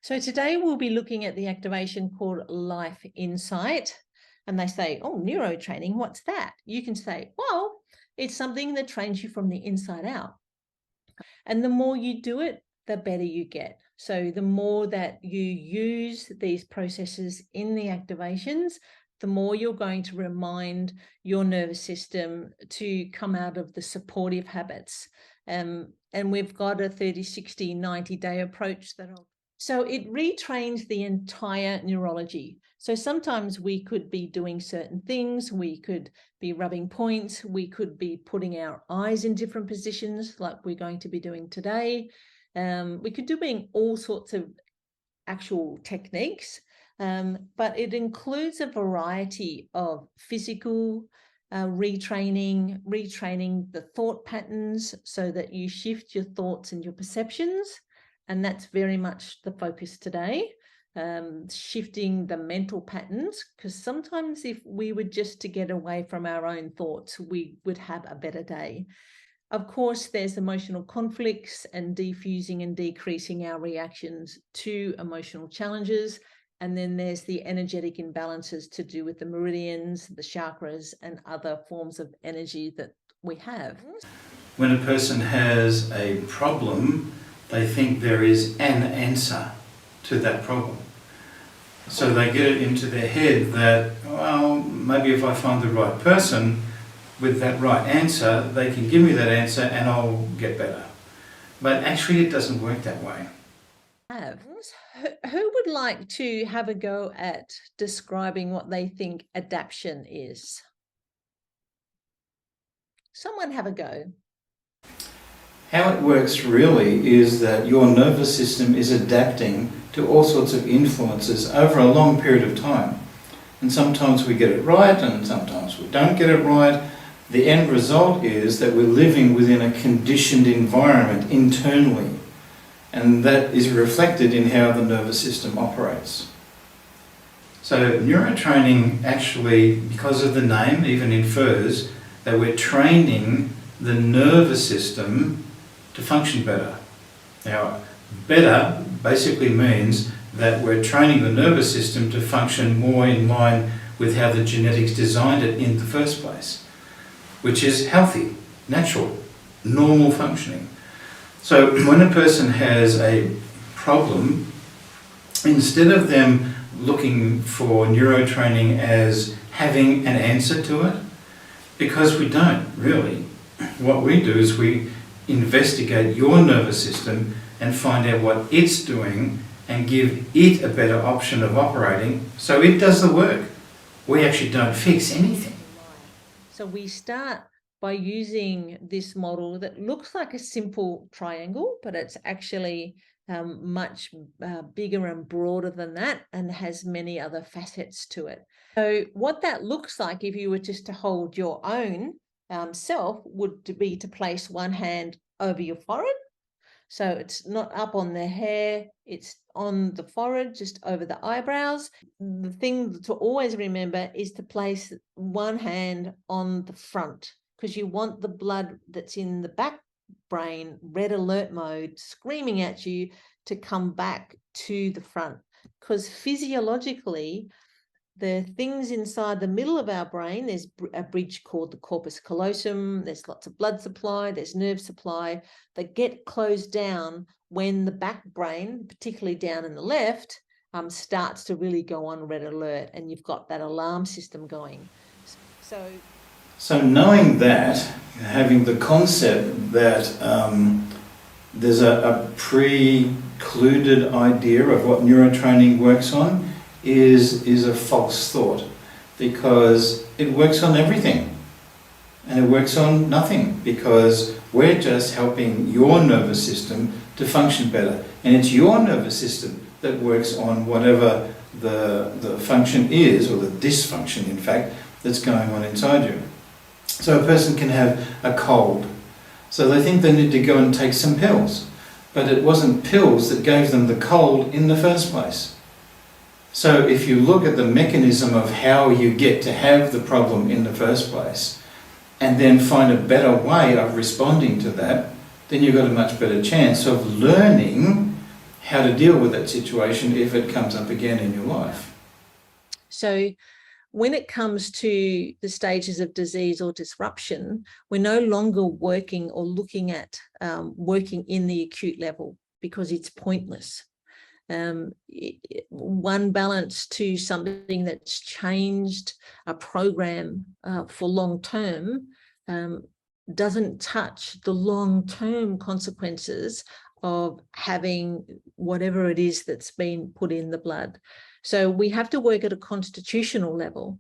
So today we'll be looking at the activation called Life Insight. And they say, oh, neurotraining, what's that? You can say, well, it's something that trains you from the inside out. And the more you do it, the better you get. So the more that you use these processes in the activations, the more you're going to remind your nervous system to come out of the supportive habits. And we've got a 30, 60, 90-day approach so it retrains the entire neurology. So sometimes we could be doing certain things, we could be rubbing points, we could be putting our eyes in different positions like we're going to be doing today. We could be doing all sorts of actual techniques, but it includes a variety of physical retraining the thought patterns so that you shift your thoughts and your perceptions. And that's very much the focus today, shifting the mental patterns, because sometimes if we were just to get away from our own thoughts, we would have a better day. Of course, there's emotional conflicts and defusing and decreasing our reactions to emotional challenges. And then there's the energetic imbalances to do with the meridians, the chakras, and other forms of energy that we have. When a person has a problem, they think there is an answer to that problem. So they get it into their head that, well, maybe if I find the right person with that right answer, they can give me that answer and I'll get better. But actually it doesn't work that way. Who would like to have a go at describing what they think adaptation is? Someone have a go. How it works really is that your nervous system is adapting to all sorts of influences over a long period of time. And sometimes we get it right and sometimes we don't get it right. The end result is that we're living within a conditioned environment internally. And that is reflected in how the nervous system operates. So neurotraining actually, because of the name, even infers that we're training the nervous system to function better. Now, better basically means that we're training the nervous system to function more in line with how the genetics designed it in the first place, which is healthy, natural, normal functioning. So when a person has a problem, instead of them looking for neurotraining as having an answer to it, because we don't really, what we do is we investigate your nervous system and find out what it's doing and give it a better option of operating so it does the work. We actually don't fix anything. So we start by using this model that looks like a simple triangle, but it's actually much bigger and broader than that and has many other facets to it. So what that looks like if you were just to hold your own self would be to place one hand over your forehead. So it's not up on the hair, it's on the forehead, just over the eyebrows. The thing to always remember is to place one hand on the front, because you want the blood that's in the back brain, red alert mode, screaming at you to come back to the front. Because physiologically, the things inside the middle of our brain, there's a bridge called the corpus callosum, there's lots of blood supply, there's nerve supply that get closed down when the back brain, particularly down in the left, starts to really go on red alert and you've got that alarm system going. So knowing that, having the concept that there's a precluded idea of what neurotraining works on is a false thought, because it works on everything and it works on nothing, because we're just helping your nervous system to function better, and it's your nervous system that works on whatever the function is, or the dysfunction in fact, that's going on inside you. So a person can have a cold, so they think they need to go and take some pills, but it wasn't pills that gave them the cold in the first place. So if you look at the mechanism of how you get to have the problem in the first place, and then find a better way of responding to that, then you've got a much better chance of learning how to deal with that situation if it comes up again in your life. So when it comes to the stages of disease or disruption, we're no longer working or looking at working in the acute level because it's pointless. One balance to something that's changed a program for long term doesn't touch the long-term consequences of having whatever it is that's been put in the blood. So we have to work at a constitutional level.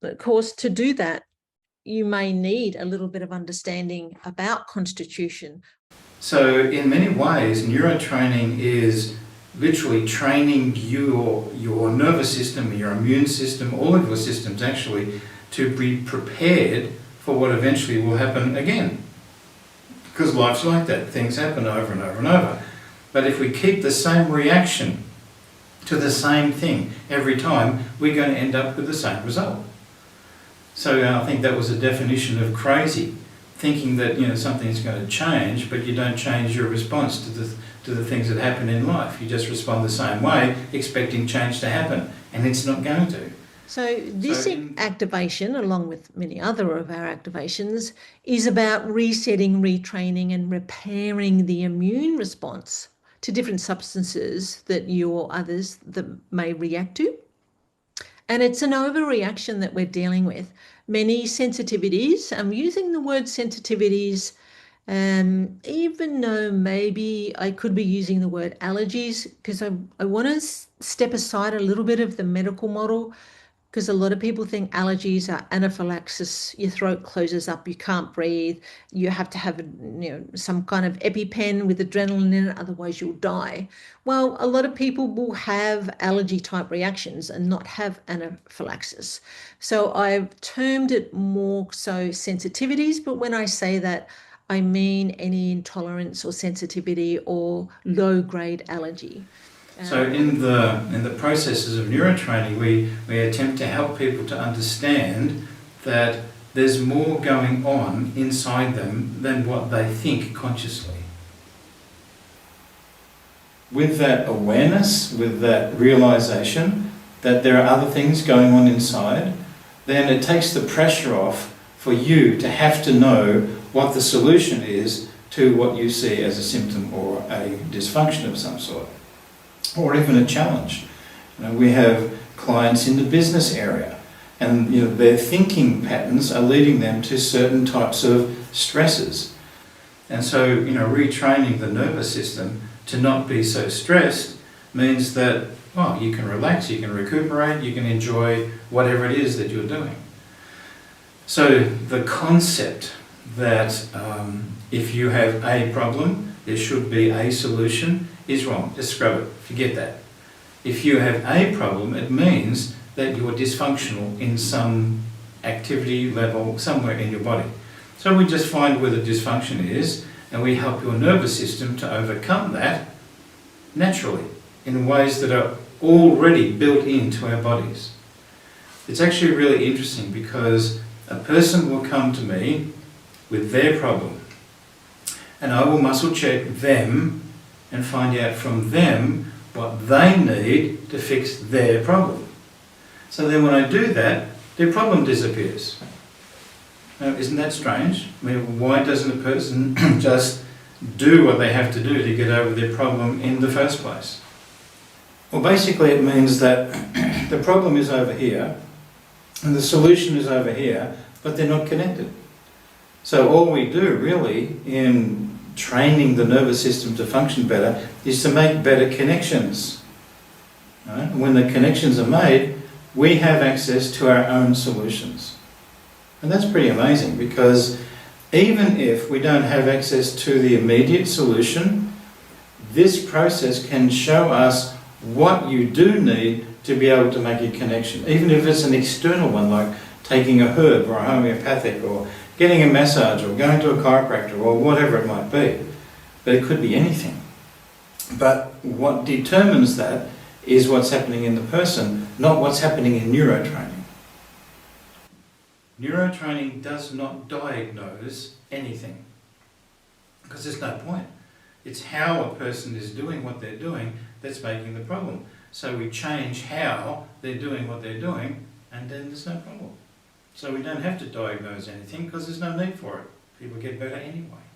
But of course, to do that, you may need a little bit of understanding about constitution. So in many ways, neurotraining is literally training your nervous system, your immune system, all of your systems actually, to be prepared for what eventually will happen again. Because life's like that, things happen over and over and over. But if we keep the same reaction to the same thing every time, we're going to end up with the same result. So I think that was a definition of crazy, thinking that something's going to change, but you don't change your response to the things that happen in life. You just respond the same way, expecting change to happen, and it's not going to. So this activation, along with many other of our activations, is about resetting, retraining, and repairing the immune response to different substances that you or others that may react to. And it's an overreaction that we're dealing with. Many sensitivities, I'm using the word sensitivities, even though maybe I could be using the word allergies, because I want to step aside a little bit of the medical model, because a lot of people think allergies are anaphylaxis. Your throat closes up, you can't breathe, you have to have some kind of EpiPen with adrenaline in it, otherwise you'll die. Well, a lot of people will have allergy type reactions and not have anaphylaxis. So I've termed it more so sensitivities, but when I say that, I mean any intolerance or sensitivity or low-grade allergy. So in the processes of neurotraining, we attempt to help people to understand that there's more going on inside them than what they think consciously. With that awareness, with that realization that there are other things going on inside, then it takes the pressure off for you to have to know what the solution is to what you see as a symptom or a dysfunction of some sort, or even a challenge. We have clients in the business area, and their thinking patterns are leading them to certain types of stresses. And so, retraining the nervous system to not be so stressed means that, you can relax, you can recuperate, you can enjoy whatever it is that you're doing. So the concept that if you have a problem, there should be a solution is wrong. Just scrub it. Forget that. If you have a problem, it means that you're dysfunctional in some activity level somewhere in your body. So we just find where the dysfunction is, and we help your nervous system to overcome that naturally in ways that are already built into our bodies. It's actually really interesting because a person will come to me with their problem, and I will muscle check them and find out from them what they need to fix their problem. So then when I do that, their problem disappears. Now, isn't that strange? I mean, why doesn't a person just do what they have to do to get over their problem in the first place? Well, basically it means that the problem is over here and the solution is over here, but they're not connected. So all we do really in training the nervous system to function better is to make better connections. Right? When the connections are made, we have access to our own solutions. And that's pretty amazing, because even if we don't have access to the immediate solution, this process can show us what you do need to be able to make a connection, even if it's an external one, like taking a herb or a homeopathic, or getting a massage, or going to a chiropractor, or whatever it might be. But it could be anything. But what determines that is what's happening in the person, not what's happening in neurotraining. Neurotraining does not diagnose anything, because there's no point. It's how a person is doing what they're doing that's making the problem. So we change how they're doing what they're doing, and then there's no problem. So we don't have to diagnose anything because there's no need for it. People get better anyway.